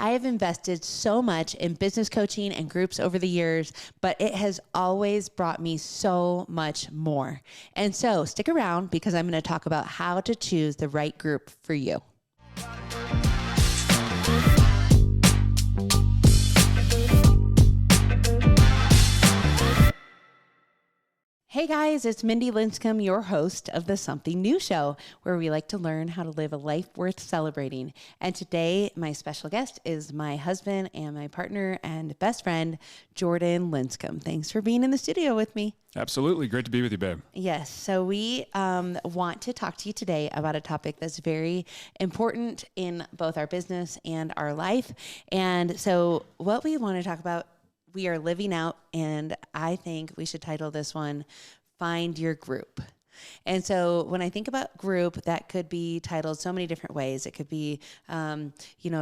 I have invested so much in business coaching and groups over the years, but it has always brought me so much more. And so stick around because I'm going to talk about how to choose the right group for you. Hey guys, it's Mindi Linscombe, your host of the Something New Show, where we like to learn how to live a life worth celebrating. And today, my special guest is my husband and my partner and best friend, Jordan Linscombe. Thanks for being in the studio with me. Absolutely. Great to be with you, babe. Yes. So we want to talk to you today about a topic that's very important in both our business and our life. And so what we want to talk about, we are living out, and I think we should title this one, Find Your Group. And so when I think about group, that could be titled so many different ways. It could be, a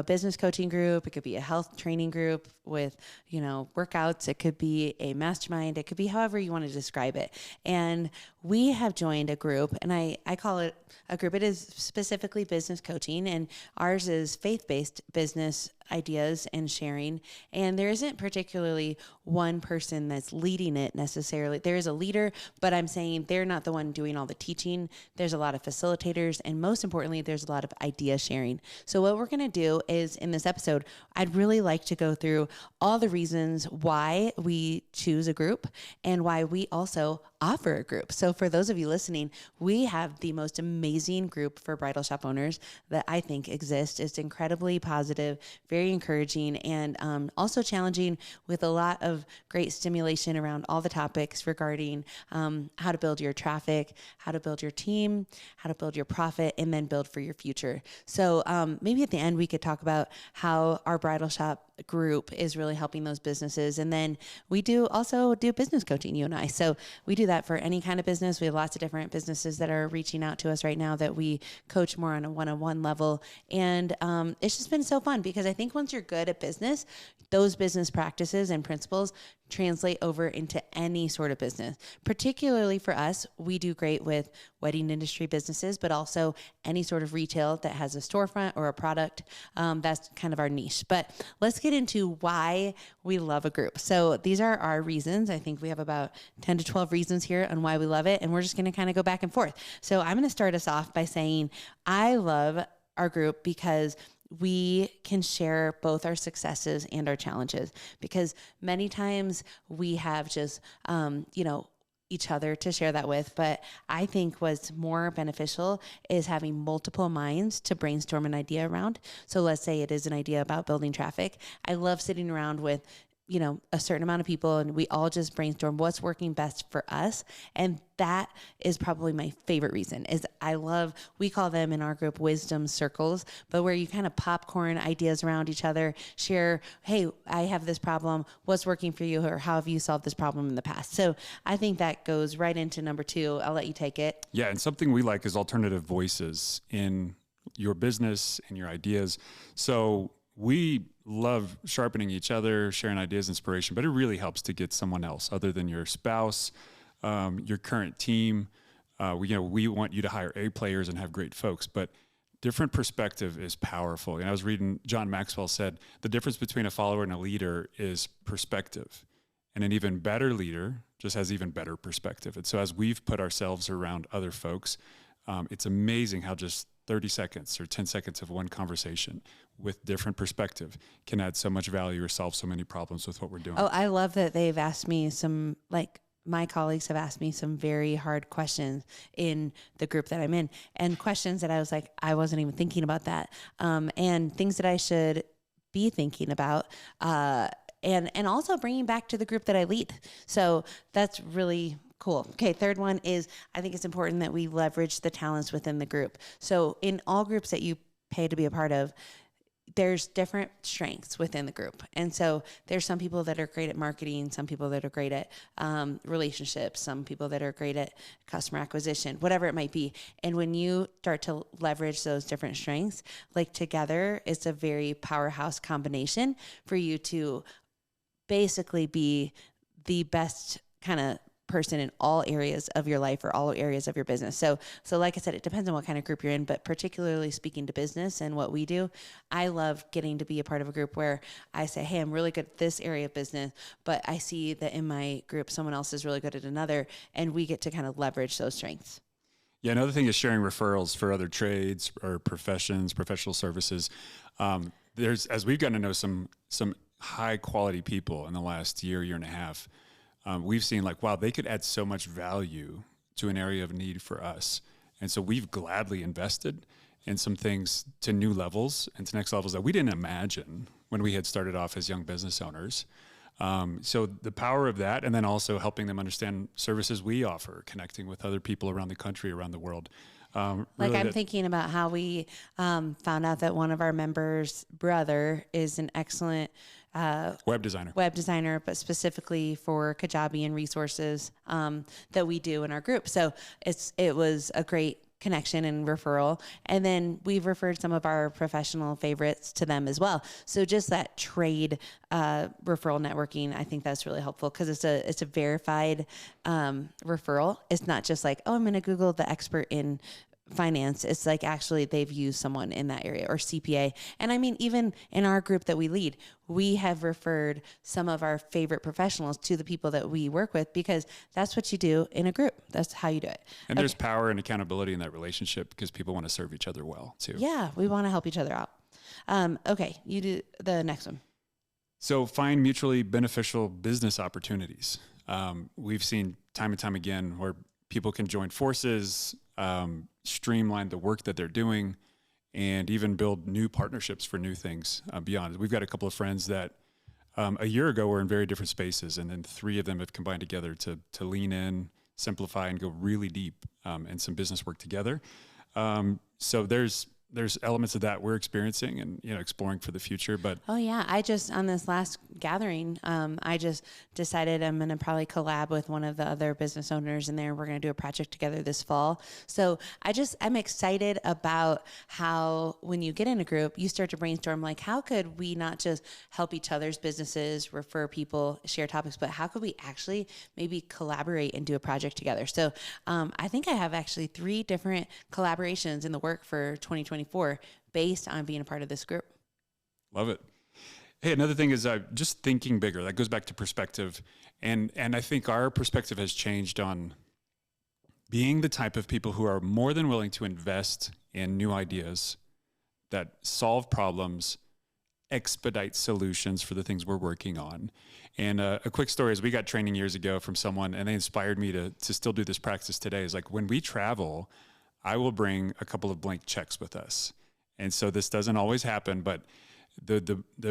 business coaching group. It could be a health training group with, workouts. It could be a mastermind. It could be however you want to describe it. And we have joined a group, and I call it a group. It is specifically business coaching, and ours is faith-based business ideas and sharing. And there isn't particularly one person that's leading it necessarily. There is a leader, but I'm saying they're not the one doing all the teaching. There's a lot of facilitators, and most importantly, there's a lot of idea sharing. So what we're going to do is in this episode, I'd really like to go through all the reasons why we choose a group and why we also offer a group. So for those of you listening, we have the most amazing group for bridal shop owners that I think exists. It's incredibly positive, very encouraging, and also challenging, with a lot of great stimulation around all the topics regarding how to build your traffic, how to build your team, how to build your profit, and then build for your future. So maybe at the end we could talk about how our bridal shop group is really helping those businesses. And then we also do business coaching, you and I. So we do that for any kind of business. We have lots of different businesses that are reaching out to us right now that we coach more on a one-on-one level. And it's just been so fun because I think once you're good at business, those business practices and principles translate over into any sort of business. Particularly for us, we do great with wedding industry businesses, but also any sort of retail that has a storefront or a product. That's kind of our niche. But let's get into why we love a group. So these are our reasons. I think we have about 10 to 12 reasons here on why we love it. And we're just going to kind of go back and forth. So I'm going to start us off by saying I love our group because we can share both our successes and our challenges, because many times we have just, each other to share that with. But I think what's more beneficial is having multiple minds to brainstorm an idea around. So let's say it is an idea about building traffic. I love sitting around with a certain amount of people, and we all just brainstorm what's working best for us. And that is probably my favorite reason. Is we call them in our group wisdom circles, but where you kind of popcorn ideas around each other, share, hey, I have this problem, what's working for you, or how have you solved this problem in the past? So I think that goes right into number 2. I'll let you take it. Yeah, and something we like is alternative voices in your business and your ideas. So we love sharpening each other, sharing ideas, inspiration, but it really helps to get someone else other than your spouse, your current team. We want you to hire A players and have great folks, but different perspective is powerful. And I was reading, John Maxwell said, the difference between a follower and a leader is perspective. And an even better leader just has even better perspective. And so as we've put ourselves around other folks, it's amazing how just 30 seconds or 10 seconds of one conversation with different perspective can add so much value or solve so many problems with what we're doing. Oh, I love that they've asked me my colleagues have asked me some very hard questions in the group that I'm in, and questions that I was like, I wasn't even thinking about that. And things that I should be thinking about, and also bringing back to the group that I lead. So that's really cool. Okay. Third one is, I think it's important that we leverage the talents within the group. So in all groups that you pay to be a part of, there's different strengths within the group. And so there's some people that are great at marketing, some people that are great at relationships, some people that are great at customer acquisition, whatever it might be. And when you start to leverage those different strengths, like together, it's a very powerhouse combination for you to basically be the best kind of person in all areas of your life or all areas of your business. So like I said, it depends on what kind of group you're in, but particularly speaking to business and what we do, I love getting to be a part of a group where I say, hey, I'm really good at this area of business, but I see that in my group, someone else is really good at another, and we get to kind of leverage those strengths. Yeah, another thing is sharing referrals for other trades or professions, professional services. As we've gotten to know some high quality people in the last year and a half, we've seen like, wow, they could add so much value to an area of need for us. And so we've gladly invested in some things to new levels and to next levels that we didn't imagine when we had started off as young business owners. So the power of that, and then also helping them understand services we offer, connecting with other people around the country, around the world. Like I'm thinking about how we found out that one of our members' brother is an excellent web designer, but specifically for Kajabi and resources that we do in our group. So it was a great connection and referral. And then we've referred some of our professional favorites to them as well. So just that trade referral networking, I think that's really helpful because it's a verified referral. It's not just like, oh, I'm going to Google the expert in finance. It's like actually they've used someone in that area or CPA. And I mean, even in our group that we lead, we have referred some of our favorite professionals to the people that we work with because that's what you do in a group. That's how you do it. And there's power and accountability in that relationship because people want to serve each other well too. Yeah, we want to help each other out. Okay, you do the next one. So find mutually beneficial business opportunities. We've seen time and time again where people can join forces, streamline the work that they're doing, and even build new partnerships for new things beyond. We've got a couple of friends that a year ago were in very different spaces, and then 3 of them have combined together to lean in, simplify, and go really deep in some business work together. So there's elements of that we're experiencing and exploring for the future. But oh yeah, I just on this last gathering, I just decided I'm going to probably collab with one of the other business owners in there. We're going to do a project together this fall. So I'm excited about how when you get in a group, you start to brainstorm like, how could we not just help each other's businesses, refer people, share topics, but how could we actually maybe collaborate and do a project together? So I think I have actually 3 different collaborations in the work for 2024 based on being a part of this group. Love it. Hey, another thing is just thinking bigger. That goes back to perspective. And I think our perspective has changed on being the type of people who are more than willing to invest in new ideas that solve problems, expedite solutions for the things we're working on. And a quick story is we got training years ago from someone, and they inspired me to still do this practice today. Is like when we travel, I will bring a couple of blank checks with us. And so this doesn't always happen, but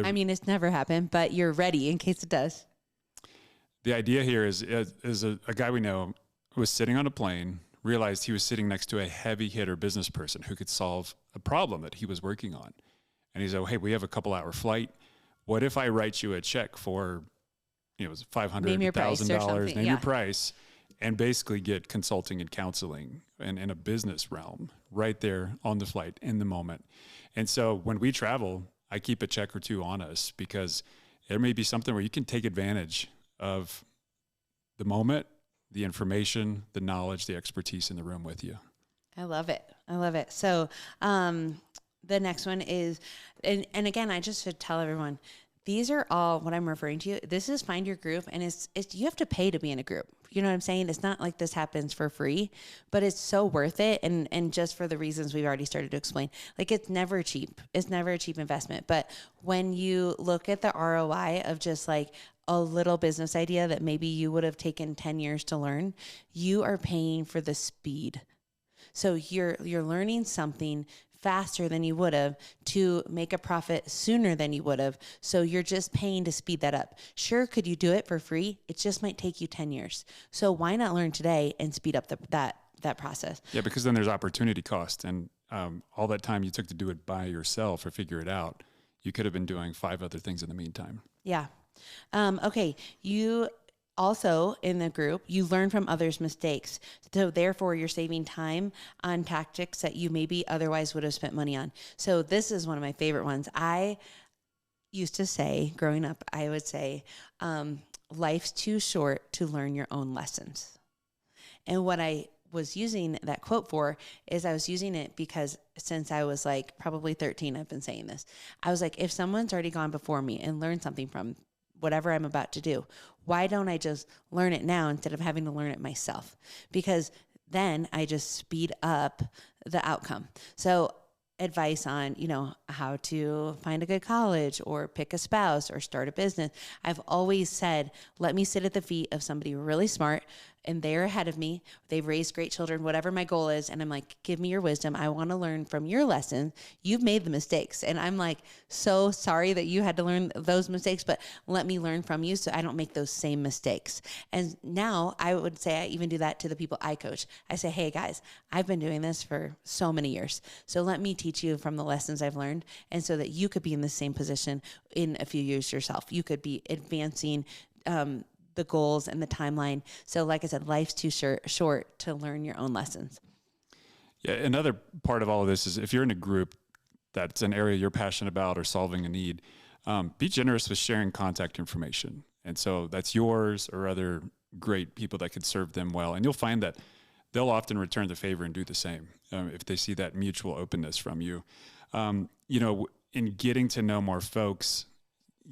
I mean, it's never happened, but you're ready in case it does. The idea here is a guy we know was sitting on a plane, realized he was sitting next to a heavy hitter business person who could solve a problem that he was working on. And he said, hey, we have a couple hour flight. What if I write you a check for, it was $500,000, name your price, and basically get consulting and counseling and in a business realm right there on the flight in the moment. And so when we travel, I keep a check or 2 on us because there may be something where you can take advantage of the moment, the information, the knowledge, the expertise in the room with you. I love it. I love it. So the next one is, and again, I just should tell everyone, these are all what I'm referring to. This is find your group, and it's you have to pay to be in a group. You know what I'm saying? It's not like this happens for free, but it's so worth it. And just for the reasons we've already started to explain, like it's never cheap. It's never a cheap investment. But when you look at the ROI of just like a little business idea that maybe you would have taken 10 years to learn, you are paying for the speed. So you're learning something faster than you would have to make a profit sooner than you would have. So you're just paying to speed that up. Sure, could you do it for free? It just might take you 10 years. So why not learn today and speed up that process? Yeah, because then there's opportunity cost. And all that time you took to do it by yourself or figure it out, you could have been doing 5 other things in the meantime. Yeah. Okay. You also in the group, you learn from others' mistakes. So therefore you're saving time on tactics that you maybe otherwise would have spent money on. So this is one of my favorite ones. I used to say growing up, I would say, life's too short to learn your own lessons. And what I was using that quote for is I was using it because since I was like probably 13, I've been saying this. I was like, if someone's already gone before me and learned something from whatever I'm about to do, why don't I just learn it now instead of having to learn it myself? Because then I just speed up the outcome. So advice on, how to find a good college or pick a spouse or start a business. I've always said, let me sit at the feet of somebody really smart and they're ahead of me. They've raised great children, whatever my goal is. And I'm like, give me your wisdom. I want to learn from your lesson. You've made the mistakes. And I'm like, so sorry that you had to learn those mistakes, but let me learn from you so I don't make those same mistakes. And now I would say I even do that to the people I coach. I say, hey guys, I've been doing this for so many years. So let me teach you from the lessons I've learned. And so that you could be in the same position in a few years yourself. You could be advancing, the goals and the timeline. So like I said, life's too short to learn your own lessons. Yeah. Another part of all of this is if you're in a group that's an area you're passionate about or solving a need, be generous with sharing contact information. And so that's yours or other great people that could serve them well. And you'll find that they'll often return the favor and do the same if they see that mutual openness from you. In getting to know more folks,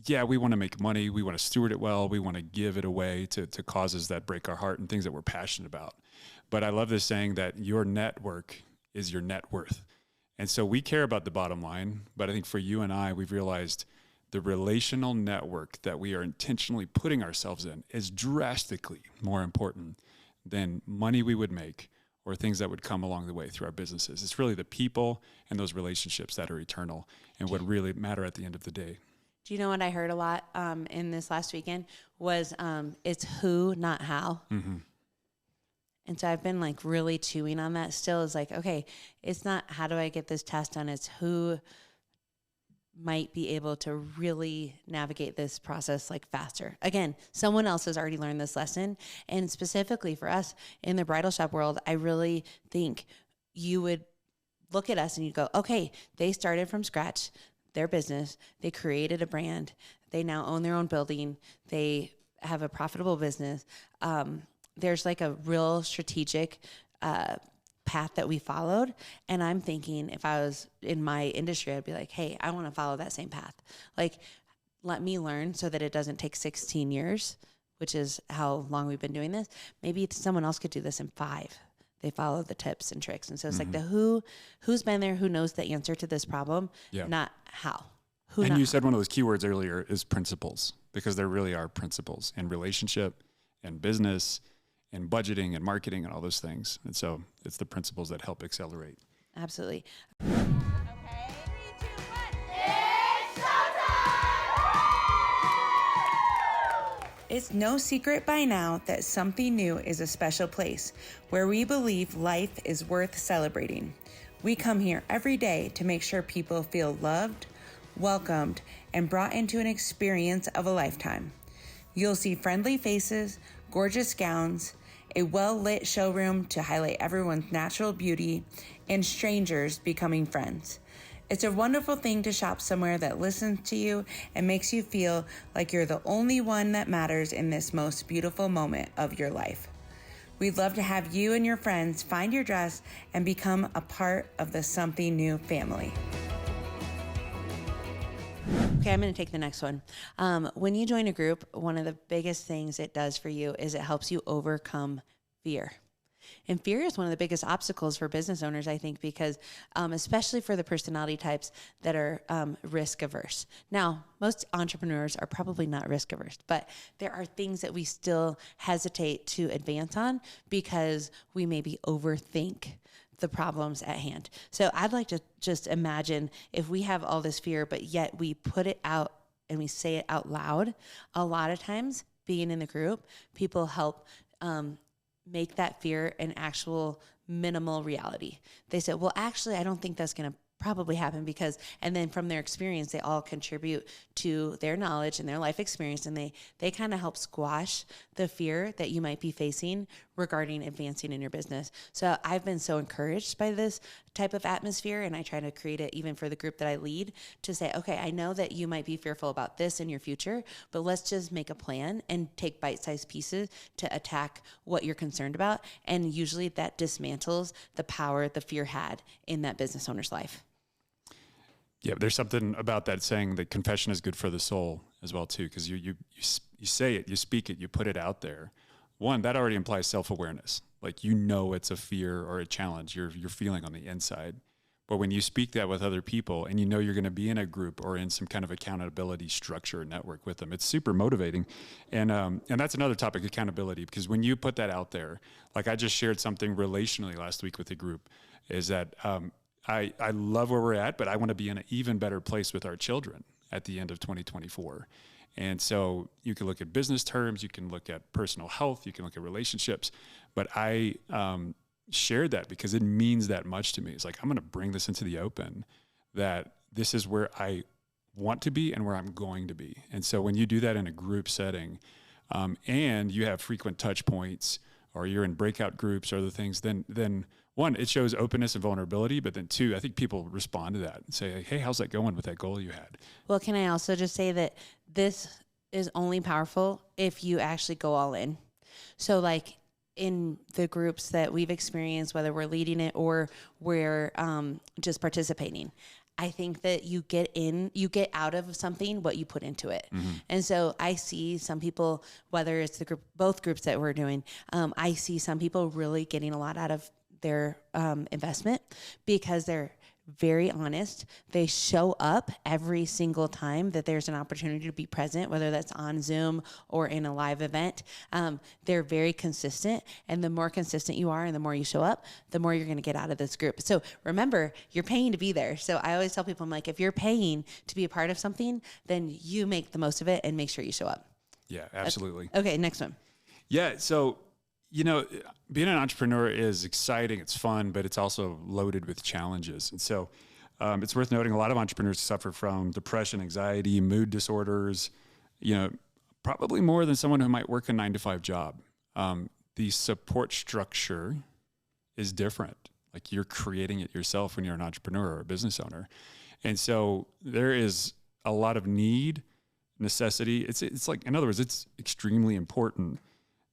yeah, we want to make money. We want to steward it well. We want to give it away to causes that break our heart and things that we're passionate about. But I love this saying that your network is your net worth. And so we care about the bottom line. But I think for you and I, we've realized the relational network that we are intentionally putting ourselves in is drastically more important than money we would make or things that would come along the way through our businesses. It's really the people and those relationships that are eternal and what really matter at the end of the day. Do you know what I heard a lot in this last weekend was it's who, not how. Mm-hmm. And so I've been like really chewing on that still. Is like, okay, it's not how do I get this test done? It's who might be able to really navigate this process like faster. Again, someone else has already learned this lesson. And specifically for us in the bridal shop world, I really think you would look at us and you go, okay, they started from scratch. Their business, they created a brand, they now own their own building, they have a profitable business. There's like a real strategic path that we followed. And I'm thinking if I was in my industry, I'd be like, hey, I want to follow that same path. Like, let me learn so that it doesn't take 16 years, which is how long we've been doing this. Maybe someone else could do this in 5. They follow the tips and tricks. And so it's like the who's been there, who knows the answer to this problem, not how. And you said one of those keywords earlier is principles, because there really are principles in relationship and business and budgeting and marketing and all those things. And so it's the principles that help accelerate. Absolutely. It's no secret by now that Something New is a special place where we believe life is worth celebrating. We come here every day to make sure people feel loved, welcomed, and brought into an experience of a lifetime. You'll see friendly faces, gorgeous gowns, a well-lit showroom to highlight everyone's natural beauty, and strangers becoming friends. It's a wonderful thing to shop somewhere that listens to you and makes you feel like you're the only one that matters in this most beautiful moment of your life. We'd love to have you and your friends find your dress and become a part of the Something New family. Okay, I'm going to take the next one. When you join a group, one of the biggest things it does for you is it helps you overcome fear. And fear is one of the biggest obstacles for business owners, I think, because especially for the personality types that are risk averse. Now, most entrepreneurs are probably not risk averse, but there are things that we still hesitate to advance on because we maybe overthink the problems at hand. So I'd like to just imagine if we have all this fear, but yet we put it out and we say it out loud. A lot of times being in the group, people help make that fear an actual minimal reality. They said, well, actually, I don't think that's going to probably happen because, and then from their experience, they all contribute to their knowledge and their life experience. And they kind of help squash the fear that you might be facing regarding advancing in your business. So I've been so encouraged by this type of atmosphere, and I try to create it even for the group that I lead to say, okay, I know that you might be fearful about this in your future, but let's just make a plan and take bite-sized pieces to attack what you're concerned about. And usually that dismantles the power the fear had in that business owner's life. Yeah, there's something about that saying that confession is good for the soul as well too, because you say it, you speak it, you put it out there. One, that already implies self-awareness. Like, it's a fear or a challenge you're feeling on the inside. But when you speak that with other people and you're going to be in a group or in some kind of accountability structure or network with them, it's super motivating. And that's another topic, accountability, because when you put that out there, like I just shared something relationally last week with the group, is that I love where we're at, but I want to be in an even better place with our children at the end of 2024. And so you can look at business terms, you can look at personal health, you can look at relationships, but I shared that because it means that much to me. It's like, I'm going to bring this into the open, that this is where I want to be and where I'm going to be. And so when you do that in a group setting, and you have frequent touch points, or you're in breakout groups or other things, then one, it shows openness and vulnerability, but then two, I think people respond to that and say, hey, how's that going with that goal you had? Well, can I also just say that this is only powerful if you actually go all in. So like in the groups that we've experienced, whether we're leading it or we're just participating, I think that you get out of something what you put into it. Mm-hmm. And so I see some people, whether it's the group, both groups that we're doing, I see some people really getting a lot out of their investment because they're very honest. They show up every single time that there's an opportunity to be present, whether that's on Zoom or in a live event. They're very consistent. And the more consistent you are and the more you show up, the more you're going to get out of this group. So remember, you're paying to be there. So I always tell people, I'm like, if you're paying to be a part of something, then you make the most of it and make sure you show up. Yeah, absolutely. Okay, next one. Yeah, so being an entrepreneur is exciting, it's fun, but it's also loaded with challenges. And so it's worth noting a lot of entrepreneurs suffer from depression, anxiety, mood disorders, probably more than someone who might work a 9-to-5 job. The support structure is different. Like, you're creating it yourself when you're an entrepreneur or a business owner. And so there is a lot of need, necessity. It's like, in other words, it's extremely important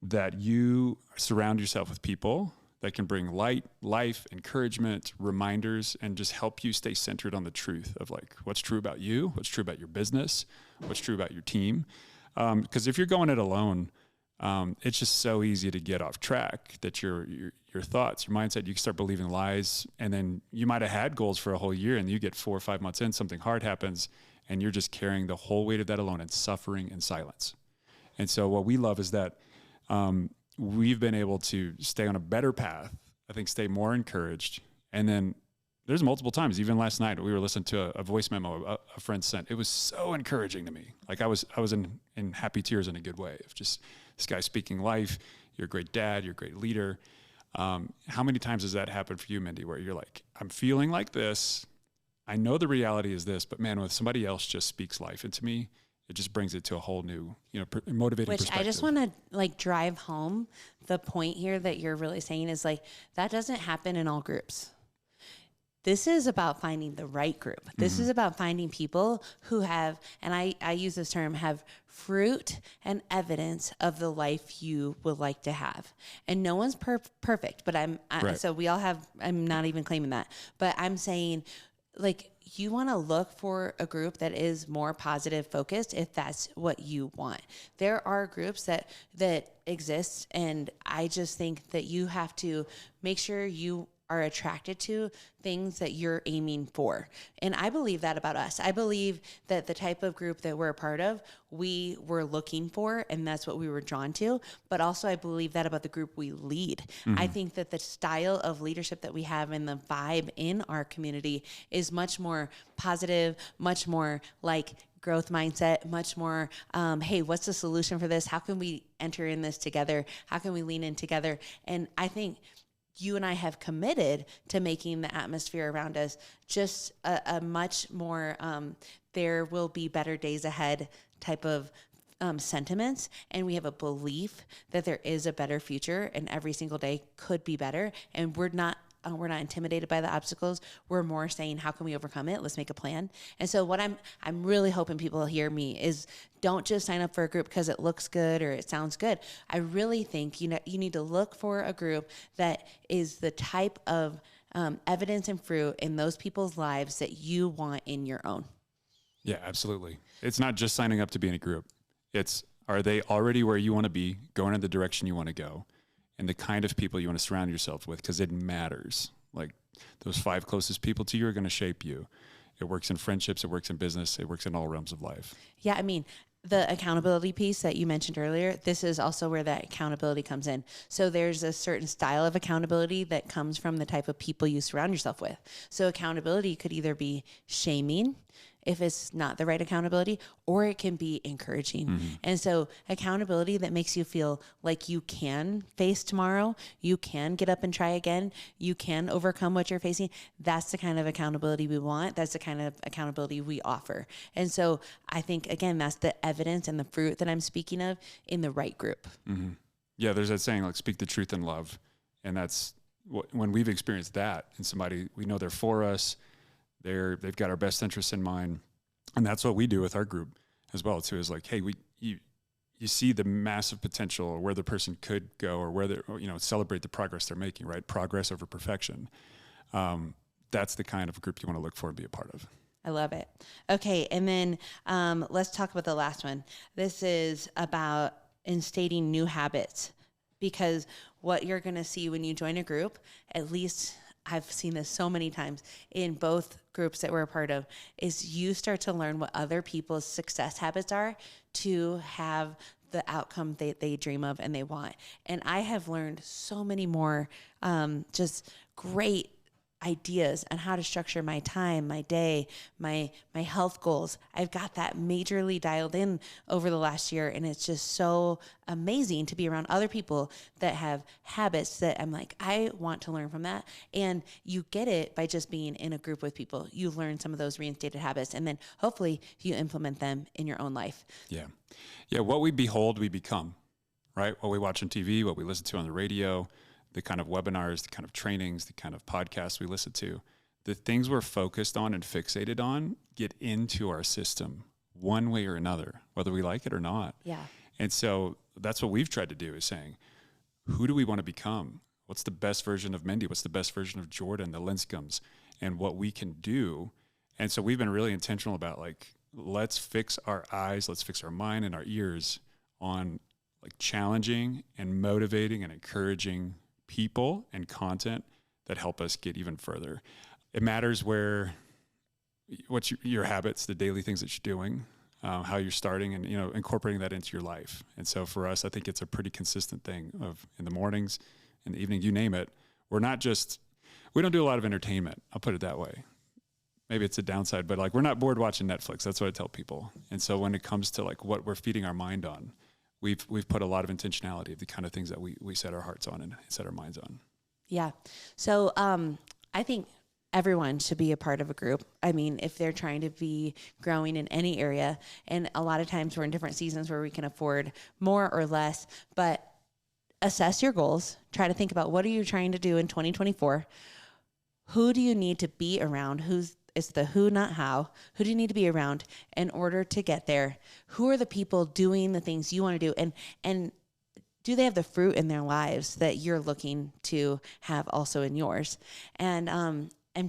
that you surround yourself with people that can bring light, life, encouragement, reminders, and just help you stay centered on the truth of like what's true about you, what's true about your business, what's true about your team. Because if you're going it alone, it's just so easy to get off track, that your thoughts, your mindset, you can start believing lies. And then you might have had goals for a whole year and you get 4 or 5 months in, something hard happens, and you're just carrying the whole weight of that alone and suffering in silence. And so what we love is that we've been able to stay on a better path, I think stay more encouraged. And then there's multiple times, even last night, we were listening to a voice memo a friend sent. It was so encouraging to me. Like I was in happy tears in a good way of just this guy speaking life. You're a great dad. You're a great leader. How many times has that happened for you, Mindy, where you're like, I'm feeling like this. I know the reality is this, but man, when somebody else just speaks life into me, it just brings it to a whole new, motivating perspective. I just want to like drive home the point here that you're really saying is like, that doesn't happen in all groups. This is about finding the right group. This is about finding people who have, and I use this term, have fruit and evidence of the life you would like to have. And no one's perfect, but Right. So we all have, I'm not even claiming that, but I'm saying like, you want to look for a group that is more positive focused if that's what you want. There are groups that exist, and I just think that you have to make sure you are attracted to things that you're aiming for. And I believe that about us. I believe that the type of group that we're a part of, we were looking for, and that's what we were drawn to. But also I believe that about the group we lead. I think that the style of leadership that we have and the vibe in our community is much more positive, much more like growth mindset, much more, hey, what's the solution for this? How can we enter in this together? How can we lean in together? And I think you and I have committed to making the atmosphere around us just a much more, there will be better days ahead type of sentiments, and we have a belief that there is a better future and every single day could be better. And we're not intimidated by the obstacles. We're more saying, how can we overcome it? Let's make a plan. And so what I'm really hoping people hear me is, don't just sign up for a group because it looks good or it sounds good. I really think, you need to look for a group that is the type of evidence and fruit in those people's lives that you want in your own. Yeah, absolutely. It's not just signing up to be in a group. It's, are they already where you want to be, going in the direction you want to go, and the kind of people you want to surround yourself with, because it matters. Like, those 5 closest people to you are going to shape you. It works in friendships, it works in business, it works in all realms of life. Yeah, I mean, the accountability piece that you mentioned earlier, this is also where that accountability comes in. So there's a certain style of accountability that comes from the type of people you surround yourself with. So accountability could either be shaming, if it's not the right accountability, or it can be encouraging. Mm-hmm. And so accountability that makes you feel like you can face tomorrow, you can get up and try again, you can overcome what you're facing. That's the kind of accountability we want. That's the kind of accountability we offer. And so I think, again, that's the evidence and the fruit that I'm speaking of in the right group. Mm-hmm. Yeah, there's that saying, like, speak the truth in love. And that's when we've experienced that in somebody, we know they're for us. They've got our best interests in mind. And that's what we do with our group as well too, is like, hey, you see the massive potential, or where the person could go, or where they're, celebrate the progress they're making, right? Progress over perfection. That's the kind of group you want to look for and be a part of. I love it. Okay. And then let's talk about the last one. This is about instating new habits, because what you're going to see when you join a group, at least I've seen this so many times in both groups that we're a part of, is you start to learn what other people's success habits are to have the outcome they dream of and they want. And I have learned so many more just great ideas on how to structure my time, my day, my health goals. I've got that majorly dialed in over the last year, and it's just so amazing to be around other people that have habits that I'm like, I want to learn from that. And you get it by just being in a group with people. You learn some of those reinstated habits, and then hopefully you implement them in your own life. Yeah. Yeah. What we behold, we become, right? What we watch on TV, what we listen to on the radio, the kind of webinars, the kind of trainings, the kind of podcasts we listen to, the things we're focused on and fixated on get into our system one way or another, whether we like it or not. Yeah. And so that's what we've tried to do, is saying, who do we want to become? What's the best version of Mindi? What's the best version of Jordan, the Linscombes, and what we can do? And so we've been really intentional about, like, let's fix our eyes, let's fix our mind and our ears on, like, challenging and motivating and encouraging people and content that help us get even further. It matters what's your habits, the daily things that you're doing, how you're starting, and incorporating that into your life. And so for us, I think it's a pretty consistent thing of, in the mornings, in the evening, you name it. We don't do a lot of entertainment. I'll put it that way. Maybe it's a downside, but, like, we're not bored watching Netflix. That's what I tell people. And so when it comes to, like, what we're feeding our mind on, we've put a lot of intentionality of the kind of things that we set our hearts on and set our minds on. Yeah. So I think everyone should be a part of a group. I mean, if they're trying to be growing in any area, and a lot of times we're in different seasons where we can afford more or less, but assess your goals. Try to think about, what are you trying to do in 2024? Who do you need to be around? It's the who, not how. Who do you need to be around in order to get there? Who are the people doing the things you want to do? And do they have the fruit in their lives that you're looking to have also in yours? And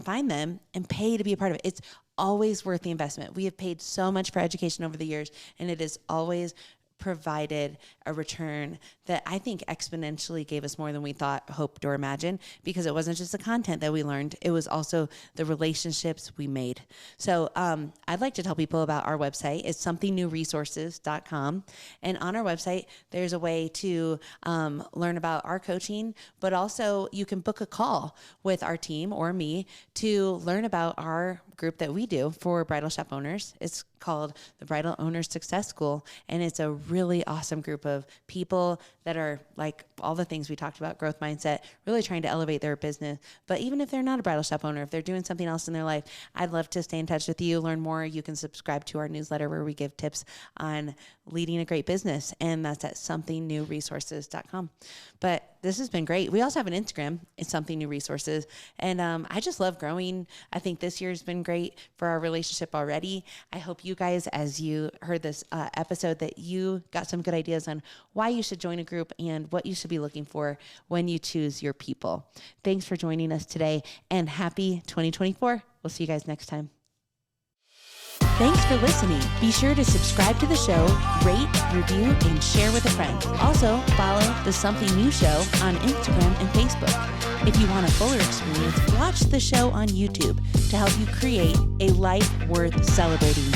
find them and pay to be a part of it. It's always worth the investment. We have paid so much for education over the years, and it is always provided a return that I think exponentially gave us more than we thought, hoped, or imagined, because it wasn't just the content that we learned, it was also the relationships we made. So I'd like to tell people about our website. It's somethingnewresources.com. And on our website, there's a way to learn about our coaching, but also you can book a call with our team or me to learn about our group that we do for bridal shop owners. It's called the Bridal Owners Success School. And it's a really awesome group of people that are like all the things we talked about, growth mindset, really trying to elevate their business. But even if they're not a bridal shop owner, if they're doing something else in their life, I'd love to stay in touch with you, learn more. You can subscribe to our newsletter where we give tips on leading a great business. And that's at somethingnewresources.com. But this has been great. We also have an Instagram. It's Something New Resources. And I just love growing. I think this year's been great for our relationship already. I hope you guys, as you heard this episode, that you got some good ideas on why you should join a group and what you should be looking for when you choose your people. Thanks for joining us today, and happy 2024. We'll see you guys next time. Thanks for listening. Be sure to subscribe to the show, rate, review, and share with a friend. Also, follow the Something New Show on Instagram and Facebook. If you want a fuller experience, watch the show on YouTube to help you create a life worth celebrating.